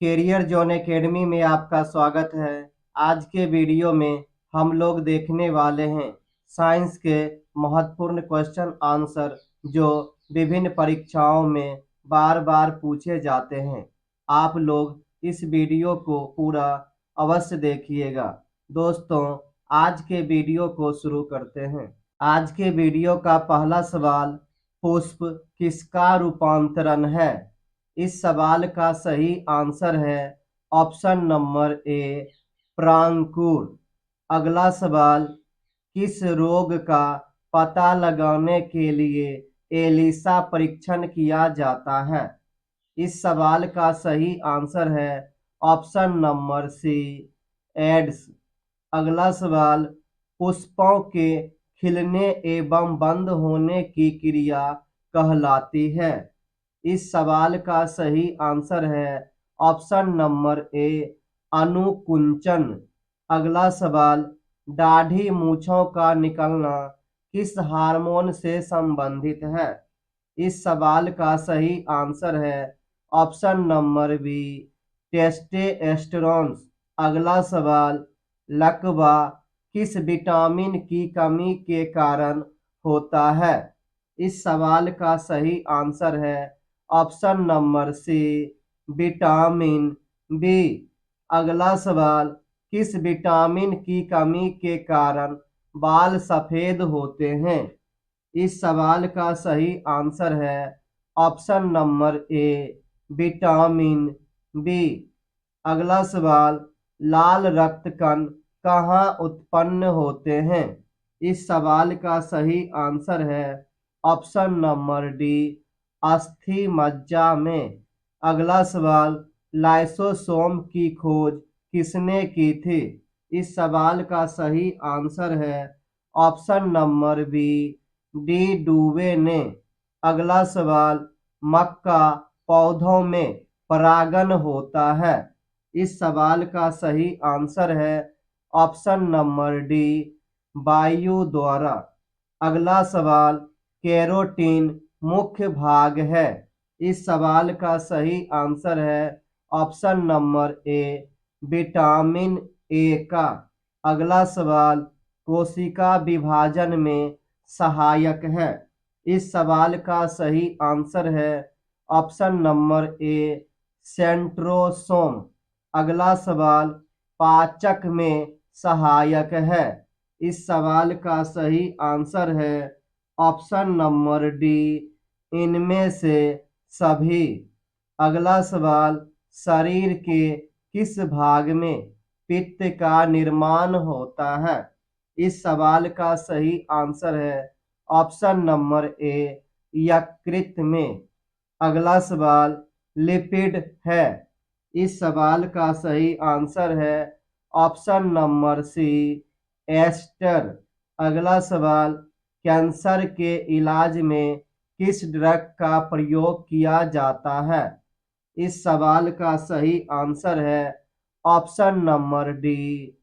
Career zone academy में आपका स्वागत है। आज के वीडियो में हम लोग देखने वाले हैं साइंस के महत्वपूर्ण क्वेश्चन आंसर जो विभिन्न परीक्षाओं में बार बार पूछे जाते हैं। आप लोग इस वीडियो को पूरा अवश्य देखिएगा। दोस्तों, आज के वीडियो को शुरू करते हैं। आज के वीडियो का पहला सवाल, पुष्प किसका रूपांतरण है? इस सवाल का सही आंसर है ऑप्शन नंबर ए, प्रांकुर। अगला सवाल, किस रोग का पता लगाने के लिए एलिसा परीक्षण किया जाता है? इस सवाल का सही आंसर है ऑप्शन नंबर सी, एड्स। अगला सवाल, पुष्पों के खिलने एवं बंद होने की क्रिया कहलाती है? इस सवाल का सही आंसर है ऑप्शन नंबर ए, अनुकुंचन। अगला सवाल, दाढ़ी मूंछों का निकलना किस हार्मोन से संबंधित है? इस सवाल का सही आंसर है ऑप्शन नंबर बी, टेस्टोस्टेरोन। अगला सवाल, लकवा किस विटामिन की कमी के कारण होता है? इस सवाल का सही आंसर है option number C, vitamin B. अगला सवाल, किस विटामिन की कमी के कारण बाल सफेद होते हैं? इस सवाल का सही आंसर है option number A, vitamin B. अगला सवाल, लाल रक्त कण कहाँ उत्पन्न होते हैं? इस सवाल का सही आंसर है ऑप्शन नंबर डी, अस्थि मज्जा में। अगला सवाल, लाइसोसोम की खोज किसने की थी? इस सवाल का सही आंसर है ऑप्शन नंबर बी, डी डुवे ने। अगला सवाल, मक्का पौधों में परागन होता है? इस सवाल का सही आंसर है ऑप्शन नंबर डी, वायु द्वारा। अगला सवाल, कैरोटीन मुख्य भाग है? इस सवाल का सही आंसर है option number A, vitamin A का। अगला सवाल, कोशिका विभाजन में सहायक है? इस सवाल का सही आंसर है ऑप्शन नंबर ए, सेंट्रोसोम। अगला सवाल, पाचक में सहायक है? इस सवाल का सही आंसर है ऑप्शन नंबर डी, इनमें से सभी। अगला सवाल, शरीर के किस भाग में पित्त का निर्माण होता है? इस सवाल का सही आंसर है ऑप्शन नंबर ए, यकृत में। अगला सवाल, लिपिड है? इस सवाल का सही आंसर है ऑप्शन नंबर सी, एस्टर। अगला सवाल, कैंसर के इलाज में किस ड्रग का प्रयोग किया जाता है? इस सवाल का सही आंसर है ऑप्शन नंबर डी,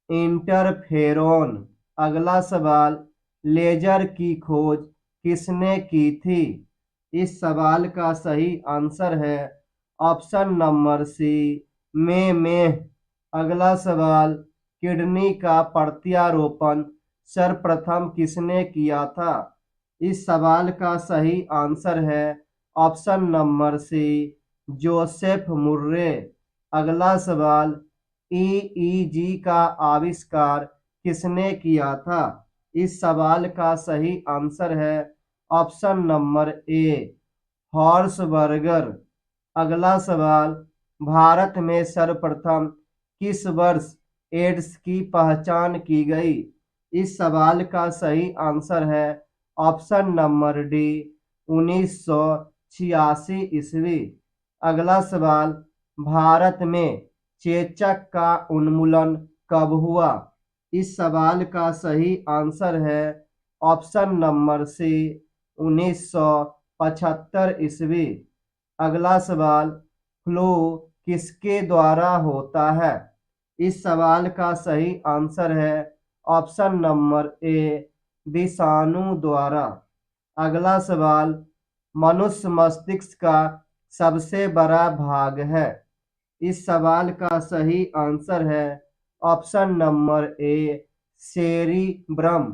इंटरफेरोन। अगला सवाल, लेजर की खोज किसने की थी? इस सवाल का सही आंसर है ऑप्शन नंबर सी, में। अगला सवाल, किडनी का प्रत्यारोपण सर्वप्रथम किसने किया था? इस सवाल का सही आंसर है option number C, Joseph Murray. अगला सवाल, ईईजी का आविष्कार किसने किया था? इस सवाल का सही आंसर है ऑप्शन नंबर ए, हॉर्सबर्गर। अगला सवाल, भारत में सर्वप्रथम किस वर्ष एड्स की पहचान की गई? इस सवाल का सही आंसर है ऑप्शन नंबर डी, 1986 ईस्वी। अगला सवाल, भारत में चेचक का उन्मूलन कब हुआ? इस सवाल का सही आंसर है ऑप्शन नंबर सी, 1975 ईस्वी। अगला सवाल, फ्लू किसके द्वारा होता है? इस सवाल का सही आंसर है ऑप्शन नंबर ए, विषाणु द्वारा। अगला सवाल, मनुष्य मस्तिष्क का सबसे बड़ा भाग है? इस सवाल का सही आंसर है ऑप्शन नंबर ए सेरिब्रम।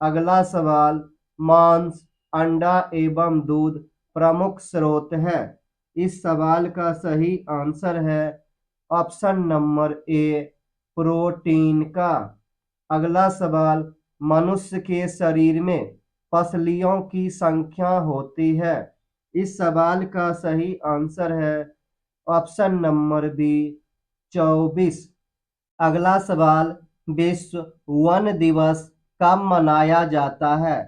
अगला सवाल, मांस, अंडा एवं दूध प्रमुख स्रोत है। इस सवाल का सही आंसर है ऑप्शन नंबर ए प्रोटीन का। अगला सवाल, मनुष्य के शरीर में पसलियों की संख्या होती है। इस सवाल का सही आंसर है ऑप्शन नंबर बी 24। अगला सवाल, विश्व वन दिवस कब मनाया जाता है।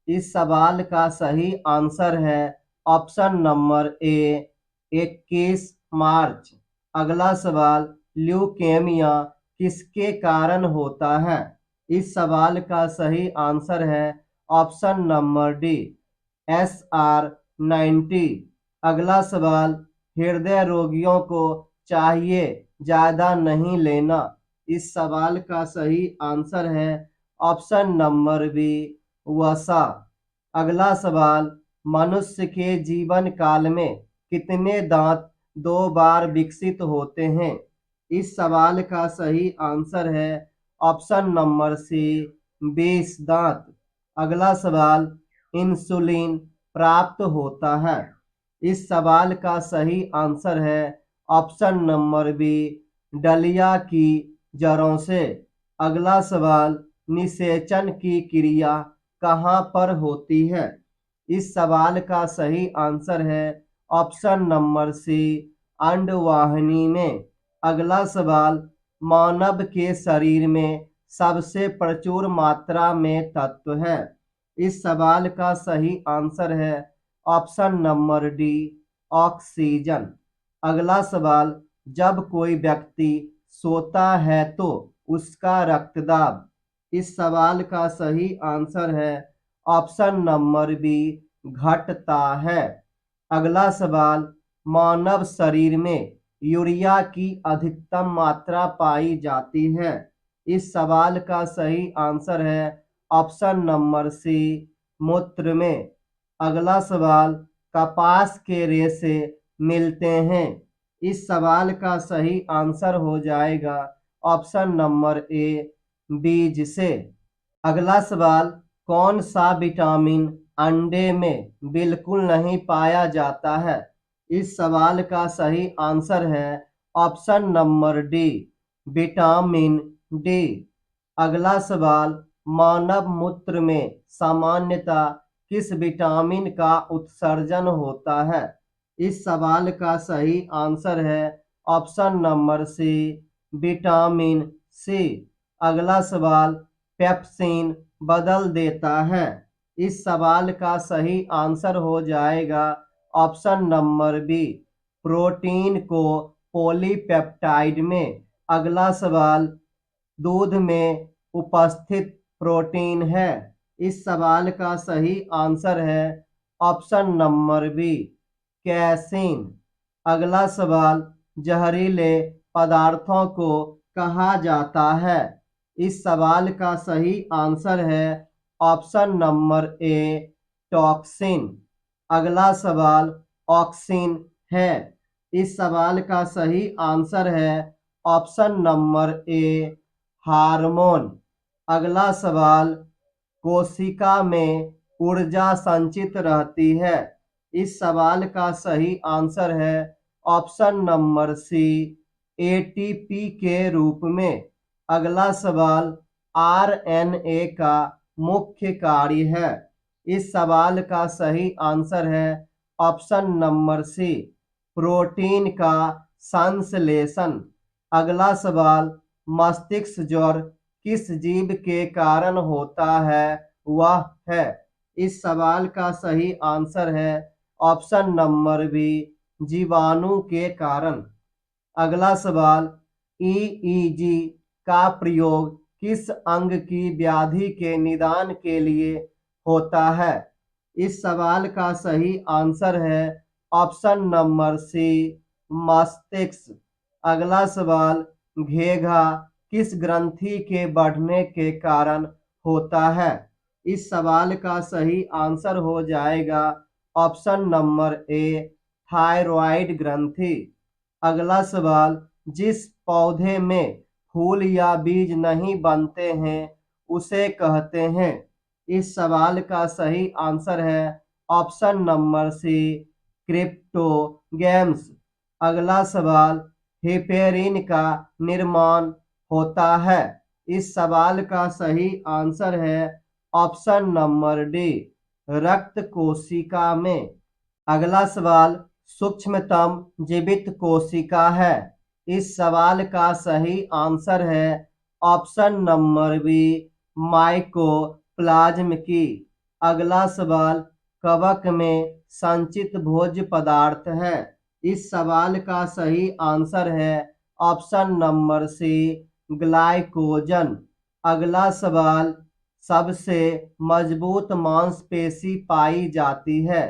इस सवाल का सही आंसर है ऑप्शन नंबर ए 21 मार्च। अगला सवाल, ल्यूकेमिया किसके कारण होता है। इस सवाल का सही आंसर है ऑप्शन नंबर डी SR90। अगला सवाल, हृदय रोगियों को चाहिए ज्यादा नहीं लेना। इस सवाल का सही आंसर है ऑप्शन नंबर बी वसा। अगला सवाल, मनुष्य के जीवन काल में कितने दांत दो बार विकसित होते हैं। इस सवाल का सही आंसर है ऑप्शन नंबर सी 20 दांत। अगला सवाल, इंसुलिन प्राप्त होता है। इस सवाल का सही आंसर है ऑप्शन नंबर बी डलिया की जड़ों से। अगला सवाल, निषेचन की क्रिया कहाँ पर होती है। इस सवाल का सही आंसर है ऑप्शन नंबर सी अंडवाहिनी में। अगला सवाल, मानव के शरीर में सबसे प्रचुर मात्रा में तत्व है। इस सवाल का सही आंसर है ऑप्शन नंबर डी ऑक्सीजन। अगला सवाल, जब कोई व्यक्ति सोता है तो उसका रक्तदाब। इस सवाल का सही आंसर है ऑप्शन नंबर बी घटता है। अगला सवाल, मानव शरीर में यूरिया की अधिकतम मात्रा पाई जाती है। इस सवाल का सही आंसर है ऑप्शन नंबर सी मूत्र में। अगला सवाल, कपास के रेशे मिलते हैं। इस सवाल का सही आंसर हो जाएगा ऑप्शन नंबर ए बीज से। अगला सवाल, कौन सा विटामिन अंडे में बिल्कुल नहीं पाया जाता है। इस सवाल का सही आंसर है option number D vitamin D. अगला सवाल, मानव मूत्र में सामान्यतः किस विटामिन का उत्सर्जन होता है। इस सवाल का सही आंसर है option number C vitamin C. अगला सवाल, पेप्सिन बदल देता है। इस सवाल का सही आंसर हो जाएगा ऑप्शन नंबर बी प्रोटीन को पॉलीपेप्टाइड में। अगला सवाल, दूध में उपस्थित प्रोटीन है। इस सवाल का सही आंसर है ऑप्शन नंबर बी कैसीन। अगला सवाल, जहरीले पदार्थों को कहा जाता है। इस सवाल का सही आंसर है ऑप्शन नंबर ए टॉक्सिन। अगला सवाल, ऑक्सिन है। इस सवाल का सही आंसर है ऑप्शन नंबर ए हार्मोन। अगला सवाल, कोशिका में ऊर्जा संचित रहती है। इस सवाल का सही आंसर है ऑप्शन नंबर सी एटीपी के रूप में। अगला सवाल, आरएनए का मुख्य कार्य है। इस सवाल का सही आंसर है ऑप्शन नंबर सी प्रोटीन का संश्लेषण। अगला सवाल, मस्तिष्क ज्वर किस जीव के कारण होता है वह है। इस सवाल का सही आंसर है ऑप्शन नंबर बी जीवाणु के कारण। अगला सवाल, ईईजी का प्रयोग किस अंग की व्याधि के निदान के लिए होता है। इस सवाल का सही आंसर है ऑप्शन नंबर सी मस्तिष्क। अगला सवाल, घेघा किस ग्रंथि के बढ़ने के कारण होता है। इस सवाल का सही आंसर हो जाएगा ऑप्शन नंबर ए थायराइड ग्रंथि। अगला सवाल, जिस पौधे में फूल या बीज नहीं बनते हैं उसे कहते हैं। इस सवाल का सही आंसर है ऑप्शन नंबर सी, क्रिप्टोगैम्स। अगला सवाल, हेपेरिन का निर्माण होता है। इस सवाल का सही आंसर है ऑप्शन नंबर डी, रक्त कोशिका में। अगला सवाल, सूक्ष्मतम जीवित कोशिका है। इस सवाल का सही आंसर है ऑप्शन नंबर बी, माइकोप्लाज्म की। अगला सवाल, कवक में संचित भोज्य पदार्थ है। इस सवाल का सही आंसर है ऑप्शन नंबर सी, ग्लाइकोजन। अगला सवाल, सबसे मजबूत मांसपेशी पाई जाती है।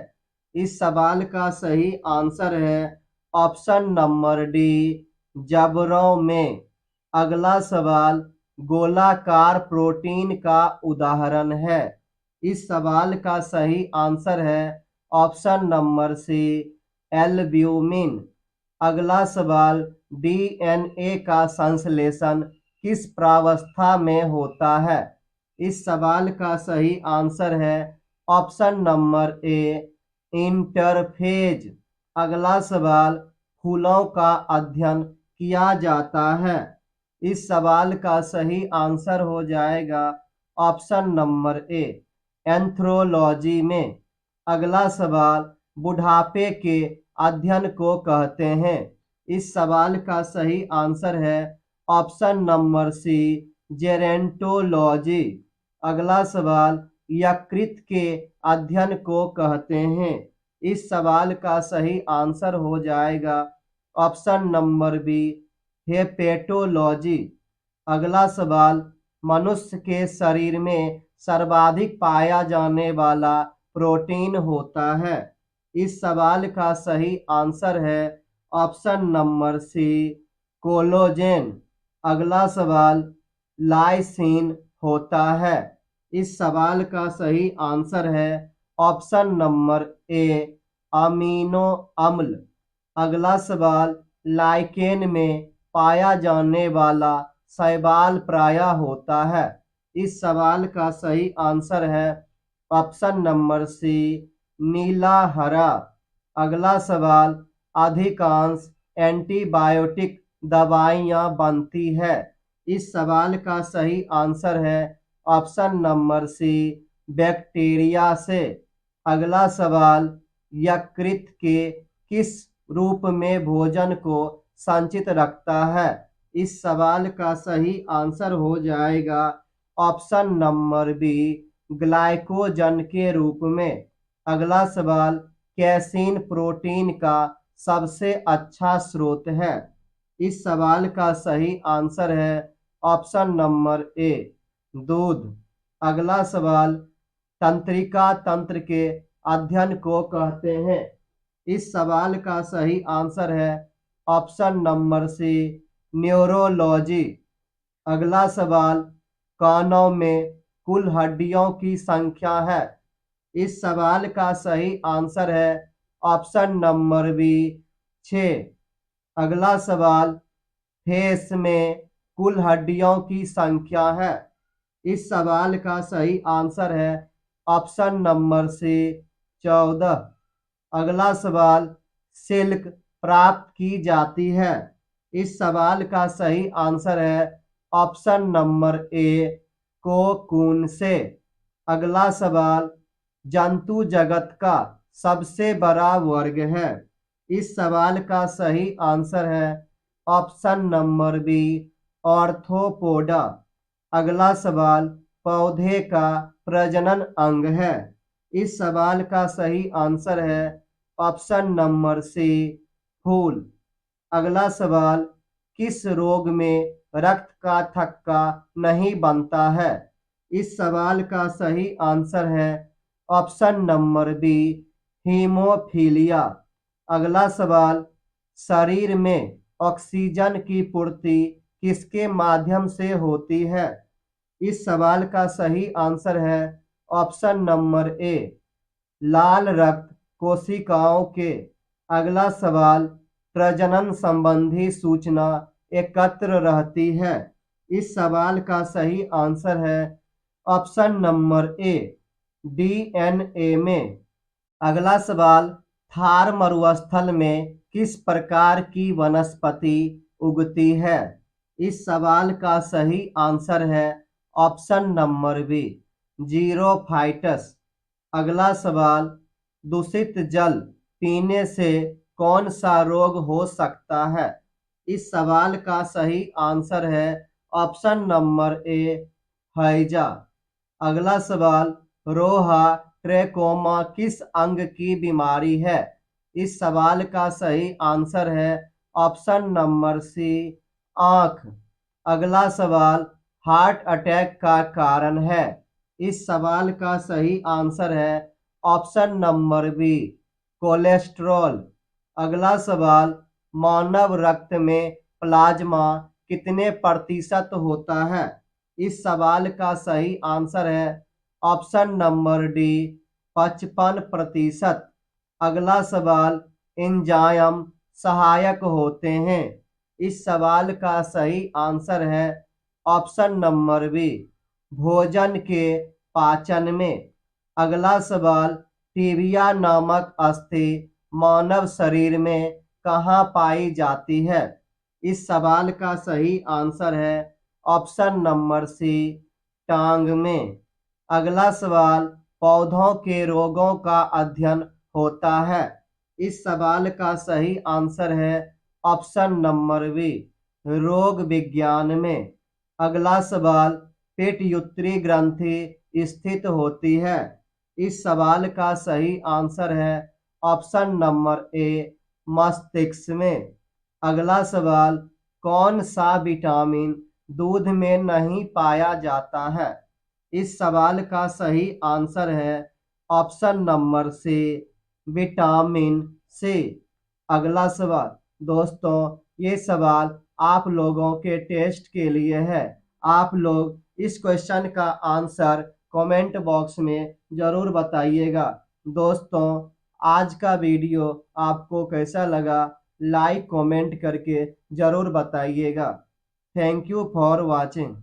इस सवाल का सही आंसर है ऑप्शन नंबर डी, जबड़ों में। अगला सवाल, गोलाकार प्रोटीन का उदाहरण है। इस सवाल का सही आंसर है ऑप्शन नंबर सी, एल्ब्यूमिन। अगला सवाल, डीएनए का संश्लेषण किस प्रावस्था में होता है। इस सवाल का सही आंसर है ऑप्शन नंबर ए, इंटरफेज। अगला सवाल, फूलों का अध्ययन किया जाता है। इस सवाल का सही आंसर हो जाएगा ऑप्शन नंबर ए, एंथ्रोलॉजी में। अगला सवाल, बुढ़ापे के अध्ययन को कहते हैं। इस सवाल का सही आंसर है ऑप्शन नंबर सी, जेरेंटोलॉजी। अगला सवाल, यकृत के अध्ययन को कहते हैं। इस सवाल का सही आंसर हो जाएगा ऑप्शन नंबर बी, हेपेटोलॉजी। अगला सवाल, मनुष्य के शरीर में सर्वाधिक पाया जाने वाला प्रोटीन होता है। इस सवाल का सही आंसर है ऑप्शन नंबर सी, कोलोजेन। अगला सवाल, लाइसिन होता है। इस सवाल का सही आंसर है ऑप्शन नंबर ए, अमीनो अम्ल। अगला सवाल, लाइकेन में पाया जाने वाला शैवाल प्रायः होता है। इस सवाल का सही आंसर है ऑप्शन नंबर सी, नीला हरा। अगला सवाल, अधिकांश एंटीबायोटिक दवाइयाँ बनती है। इस सवाल का सही आंसर है ऑप्शन नंबर सी, बैक्टीरिया से। अगला सवाल, यकृत के किस रूप में भोजन को संचित रखता है। इस सवाल का सही आंसर हो जाएगा ऑप्शन नंबर बी, ग्लाइकोजन के रूप में। अगला सवाल, कैसीन प्रोटीन का सबसे अच्छा स्रोत है। इस सवाल का सही आंसर है ऑप्शन नंबर ए, दूध। अगला सवाल, तंत्रिका तंत्र के अध्ययन को कहते हैं। इस सवाल का सही आंसर है ऑप्शन नंबर सी, न्यूरोलॉजी। अगला सवाल, कानों में कुल हड्डियों की संख्या है। इस सवाल का सही आंसर है ऑप्शन नंबर बी, 6। अगला सवाल, फेस में कुल हड्डियों की संख्या है। इस सवाल का सही आंसर है ऑप्शन नंबर सी, 14। अगला सवाल, सिल्क प्राप्त की जाती है। इस सवाल का सही आंसर है ऑप्शन नंबर ए, कोकून से। अगला सवाल, जंतु जगत का सबसे बड़ा वर्ग है। इस सवाल का सही आंसर है ऑप्शन नंबर बी, ऑर्थोपोडा। अगला सवाल, पौधे का प्रजनन अंग है। इस सवाल का सही आंसर है ऑप्शन नंबर सी, फूल। अगला सवाल, किस रोग में रक्त का थक्का नहीं बनता है। इस सवाल का सही आंसर है ऑप्शन नंबर बी, हीमोफीलिया। अगला सवाल, शरीर में ऑक्सीजन की पूर्ति किसके माध्यम से होती है। इस सवाल का सही आंसर है ऑप्शन नंबर ए, लाल रक्त कोशिकाओं के। अगला सवाल, प्रजनन संबंधी सूचना एकत्र रहती है? इस सवाल का सही आंसर है ऑप्शन नंबर ए, डीएनए में। अगला सवाल, थार मरुस्थल में किस प्रकार की वनस्पति उगती है? इस सवाल का सही आंसर है ऑप्शन नंबर बी, जीरोफाइटस। अगला सवाल, दूषित जल पीने से कौन सा रोग हो सकता है? इस सवाल का सही आंसर है ऑप्शन नंबर ए, हैजा। अगला सवाल, रोहा ट्रेकोमा किस अंग की बीमारी है? इस सवाल का सही आंसर है ऑप्शन नंबर सी, आंख। अगला सवाल, हार्ट अटैक का कारण है? इस सवाल का सही आंसर है ऑप्शन नंबर बी, कोलेस्ट्रॉल। अगला सवाल, मानव रक्त में प्लाज्मा कितने प्रतिशत होता है? इस सवाल का सही आंसर है ऑप्शन नंबर डी, 55%। अगला सवाल, एंजाइम सहायक होते हैं? इस सवाल का सही आंसर है ऑप्शन नंबर बी, भोजन के पाचन में। अगला सवाल, टिबिया नामक अस्थि मानव शरीर में कहाँ पाई जाती है? इस सवाल का सही आंसर है ऑप्शन नंबर सी, टांग में। अगला सवाल, पौधों के रोगों का अध्ययन होता है? इस सवाल का सही आंसर है ऑप्शन नंबर बी, रोग विज्ञान में। अगला सवाल, पिट्यूटरी ग्रंथि स्थित होती है? इस सवाल का सही आंसर है ऑप्शन नंबर ए, मस्तिष्क में। अगला सवाल, कौन सा विटामिन दूध में नहीं पाया जाता है? इस सवाल का सही आंसर है option number C, vitamin C. अगला सवाल, दोस्तों ये सवाल आप लोगों के टेस्ट के लिए है। आप लोग इस क्वेश्चन का आंसर कमेंट बॉक्स में ज़रूर बताइएगा। दोस्तों, आज का वीडियो आपको कैसा लगा, लाइक कमेंट करके ज़रूर बताइएगा। Thank you for watching.